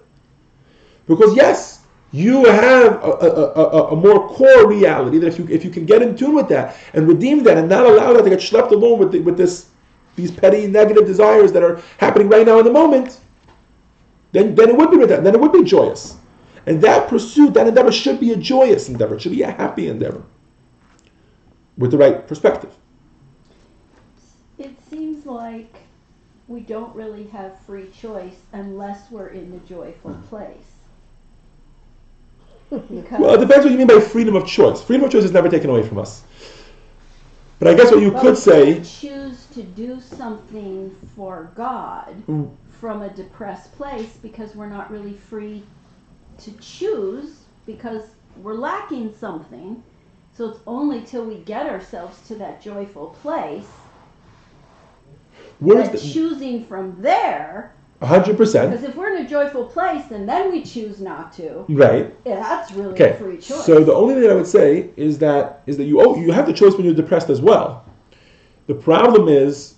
Because yes, you have a more core reality that if you can get in tune with that and redeem that and not allow that to get schlepped along with these petty negative desires that are happening right now in the moment, then it would be redemptive. Then it would be joyous. And that pursuit, that endeavor should be a joyous endeavor. It should be a happy endeavor with the right perspective. It seems like we don't really have free choice unless we're in the joyful place. Well, it depends what you mean by freedom of choice. Freedom of choice is never taken away from us. But I guess what you could say... We choose to do something for God from a depressed place because we're not really free to choose because we're lacking something. So it's only till we get ourselves to that joyful place that choosing from there... 100%. Because if we're in a joyful place and then we choose not to, right? That's really a free choice. So the only thing that I would say is that you have the choice when you're depressed as well. The problem is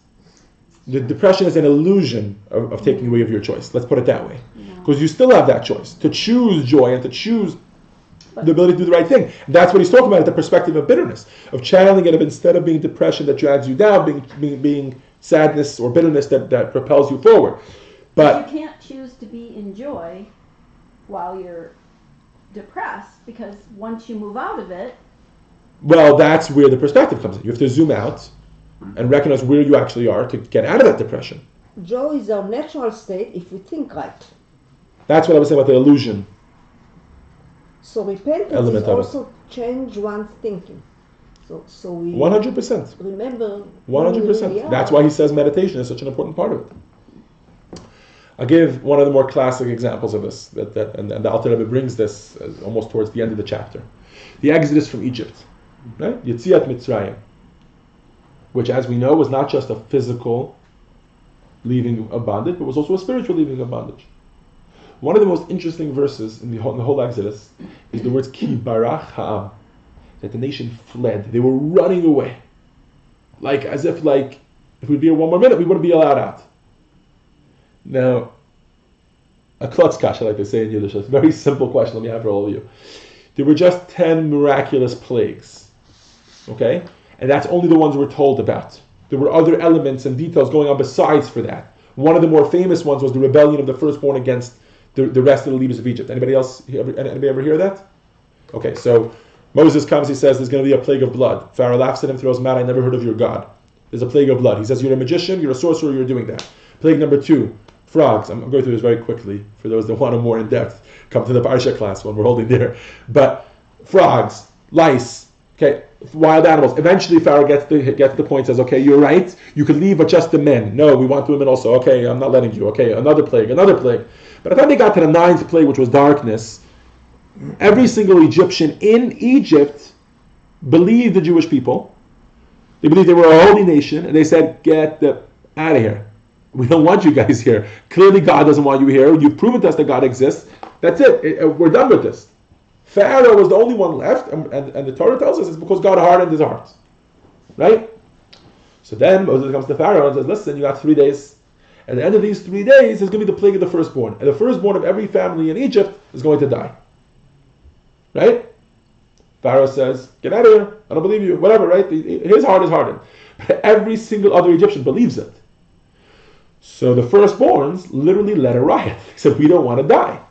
the depression is an illusion of taking away of your choice. Let's put it that way, because you still have that choice to choose joy and to choose the ability to do the right thing. And that's what he's talking about at the perspective of bitterness, of channeling it, of instead of being depression that drags you down, being sadness or bitterness that propels you forward. But you can't choose to be in joy while you're depressed, because once you move out of it... Well, that's where the perspective comes in. You have to zoom out and recognize where you actually are to get out of that depression. Joy is our natural state if we think right. That's what I was saying about the illusion. So repentance is also change one's thinking. So we 100%. Remember 100%. That's why he says meditation is such an important part of it. I'll give one of the more classic examples of this, and the Alter Rebbe brings this almost towards the end of the chapter. The Exodus from Egypt, right? Yetziat Mitzrayim, which, as we know, was not just a physical leaving of bondage, but was also a spiritual leaving of bondage. One of the most interesting verses in the whole Exodus is the words Ki barach ha'am, that the nation fled. They were running away. Like, as if we'd be here one more minute, we wouldn't be allowed out. Now, a klotzkash, like they say in Yiddish, it's a very simple question. Let me have for all of you. There were just 10 miraculous plagues. Okay? And that's only the ones we're told about. There were other elements and details going on besides for that. One of the more famous ones was the rebellion of the firstborn against the rest of the leaders of Egypt. Anybody ever hear that? Okay, so Moses comes, he says, there's going to be a plague of blood. Pharaoh laughs at him, throws him out, I never heard of your God. There's a plague of blood. He says, you're a magician, you're a sorcerer, you're doing that. Plague number 2, frogs. I'm going through this very quickly for those that want to more in depth. Come to the Parsha class when we're holding there. But frogs, lice, okay, wild animals. Eventually Pharaoh gets to the point, says, okay, you're right, you can leave but just the men. No, we want the women also. Okay, I'm not letting you. Okay, another plague. But by the time they got to the 9th plague, which was darkness, every single Egyptian in Egypt believed the Jewish people. They believed they were a holy nation, and they said, get out of here. We don't want you guys here. Clearly God doesn't want you here. You've proven to us that God exists. That's it. We're done with this. Pharaoh was the only one left, and the Torah tells us it's because God hardened his heart. Right? So then Moses comes to Pharaoh and says, listen, you got 3 days. At the end of these 3 days, there's going to be the plague of the firstborn. And the firstborn of every family in Egypt is going to die. Right? Pharaoh says, get out of here. I don't believe you. Whatever, right? His heart is hardened. But every single other Egyptian believes it. So the firstborns literally led a riot. They said, we don't want to die.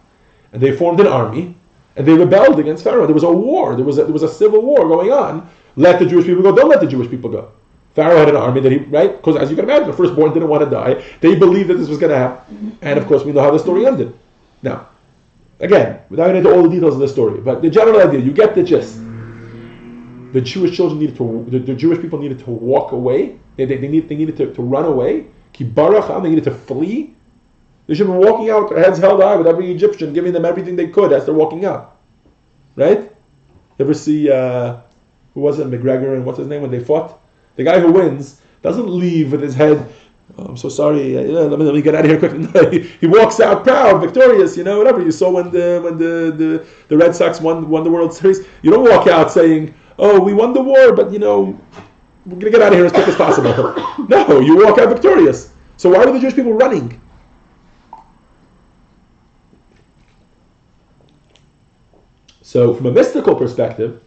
And they formed an army, and they rebelled against Pharaoh. There was a war. There was a civil war going on. Let the Jewish people go. Don't let the Jewish people go. Pharaoh had an army that right? Because as you can imagine, the firstborn didn't want to die. They believed that this was going to happen. And of course, we know how the story ended. Now, again, without getting into all the details of the story, but the general idea, you get the gist. The Jewish children the Jewish people needed to walk away. They needed to run away. Ki barach, they needed to flee. They should have been walking out, their heads held high with every Egyptian, giving them everything they could as they're walking out. Right? You ever see, who was it, McGregor and what's his name when they fought? The guy who wins doesn't leave with his head, oh, I'm so sorry, let me get out of here quickly. No, he walks out proud, victorious, whatever. You saw when the Red Sox won the World Series. You don't walk out saying, oh, we won the war, but we're going to get out of here as quick as possible. No, you walk out victorious. So why were the Jewish people running? So from a mystical perspective,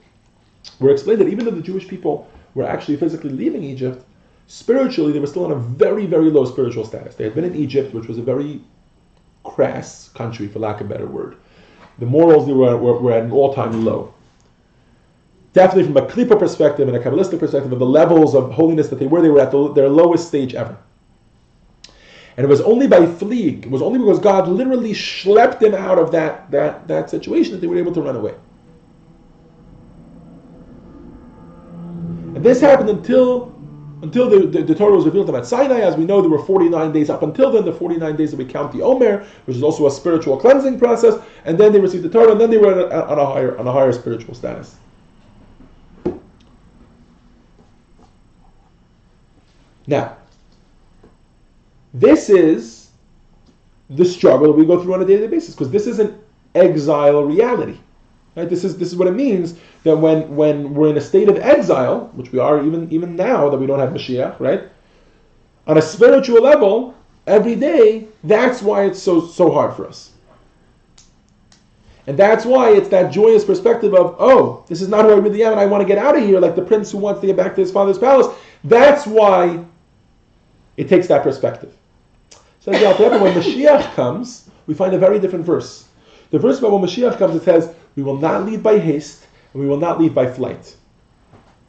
we're explained that even though the Jewish people were actually physically leaving Egypt, spiritually they were still in a very, very low spiritual status. They had been in Egypt, which was a very crass country, for lack of a better word. The morals were at an all-time low. Definitely from a Klippa perspective and a Kabbalistic perspective of the levels of holiness that they were at their lowest stage ever. And it was only by fleeing, it was only because God literally schlepped them out of that situation that they were able to run away. And this happened until the Torah was revealed to them at Sinai. As we know, there were 49 days up until then, the 49 days that we count the Omer, which is also a spiritual cleansing process, and then they received the Torah, and then they were on a higher spiritual status. Now, this is the struggle we go through on a daily basis, because this is an exile reality. Right? This is what it means that when we're in a state of exile, which we are even now that we don't have Mashiach, right? On a spiritual level, every day, that's why it's so hard for us. And that's why it's that joyous perspective of, oh, this is not who I really am, and I want to get out of here, like the prince who wants to get back to his father's palace. That's why it takes that perspective. So when Mashiach comes, we find a very different verse. The verse about when Mashiach comes, it says, we will not lead by haste, and we will not lead by flight.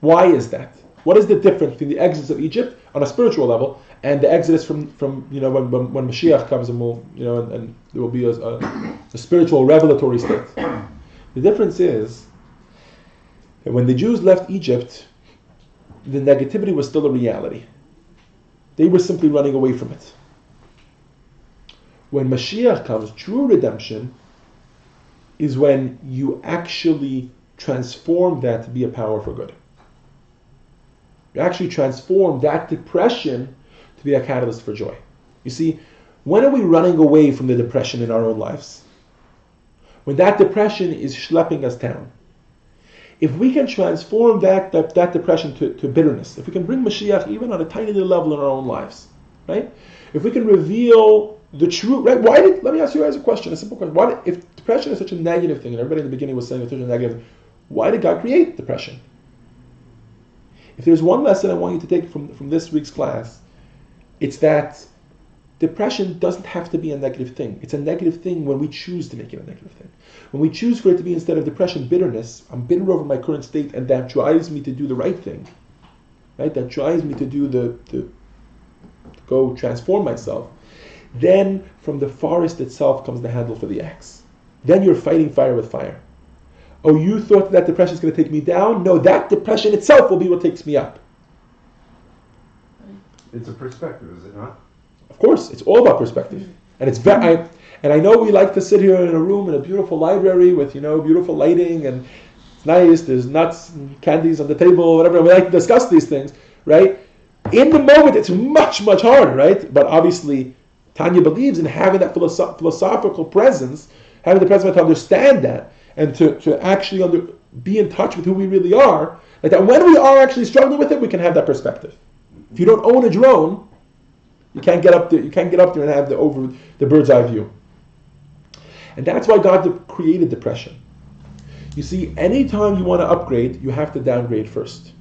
Why is that? What is the difference between the exodus of Egypt on a spiritual level and the exodus from when Mashiach comes and and there will be a spiritual revelatory state? The difference is that when the Jews left Egypt, the negativity was still a reality. They were simply running away from it. When Mashiach comes, true redemption is when you actually transform that to be a power for good. You actually transform that depression to be a catalyst for joy. You see, when are we running away from the depression in our own lives? when that depression is schlepping us down. If we can transform that depression to bitterness, if we can bring Mashiach even on a tiny little level in our own lives, right? If we can reveal the truth, right? Let me ask you guys a question, a simple question. If depression is such a negative thing, and everybody in the beginning was saying it's such a negative, why did God create depression? If there's one lesson I want you to take from this week's class, it's that depression doesn't have to be a negative thing. It's a negative thing when we choose to make it a negative thing. When we choose for it to be, instead of depression, bitterness, I'm bitter over my current state, and that drives me to do the right thing, right? That drives me to do to go transform myself. Then from the forest itself comes the handle for the axe. Then you're fighting fire with fire. Oh, you thought that depression is going to take me down? No, that depression itself will be what takes me up. It's a perspective, is it not? Of course, it's all about perspective. And it's and I know we like to sit here in a room in a beautiful library with, beautiful lighting, and it's nice, there's nuts and candies on the table, whatever, and we like to discuss these things, right? In the moment, it's much, much harder, right? But obviously, Tanya believes in having that philosophical presence, having the presence to understand that, and to actually be in touch with who we really are, like that when we are actually struggling with it, we can have that perspective. If you don't own a drone, you can't get up there. You can't get up there and have the bird's eye view. And that's why God created depression. You see, anytime you want to upgrade, you have to downgrade first.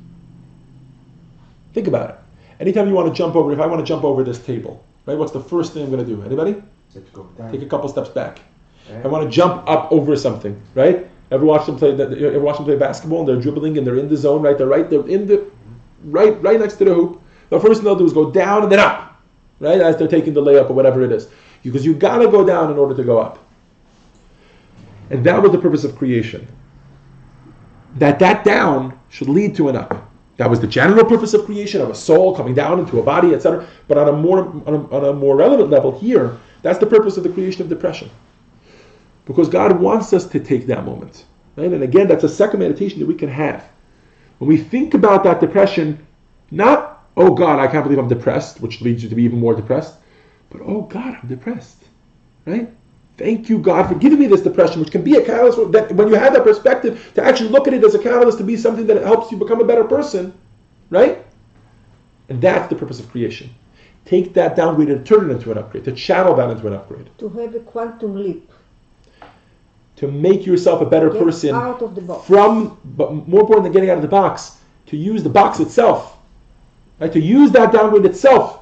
Think about it. Anytime you want to jump over, if I want to jump over this table, right? What's the first thing I'm going to do? Anybody? Let's go down. Take a couple steps back. I want to jump up over something, right? Ever watch them play basketball and they're dribbling and they're in the zone, right? They're in the right next to the hoop. The first thing they'll do is go down and then up, right? As they're taking the layup or whatever it is. Because you got to go down in order to go up. And that was the purpose of creation. That down should lead to an up. That was the general purpose of creation, of a soul coming down into a body, etc. But on a more relevant level here, that's the purpose of the creation of depression. Because God wants us to take that moment. Right? And again, that's a second meditation that we can have. When we think about that depression, not, oh God, I can't believe I'm depressed, which leads you to be even more depressed, but oh God, I'm depressed. Right? Thank you, God, for giving me this depression, which can be a catalyst. That when you have that perspective, to actually look at it as a catalyst, to be something that helps you become a better person, right? And that's the purpose of creation. Take that downgrade and turn it into an upgrade, to channel that into an upgrade. To have a quantum leap. To make yourself a better person out of the box. But more important than getting out of the box, to use the box itself, right? To use that downgrade itself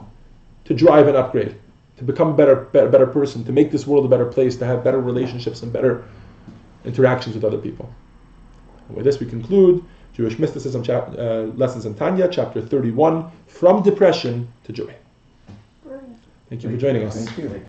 to drive an upgrade, to become a better person, to make this world a better place, to have better relationships and better interactions with other people. And with this we conclude Jewish Mysticism Lessons in Tanya, chapter 31, From Depression to Joy. Thank you for joining us. Thank you.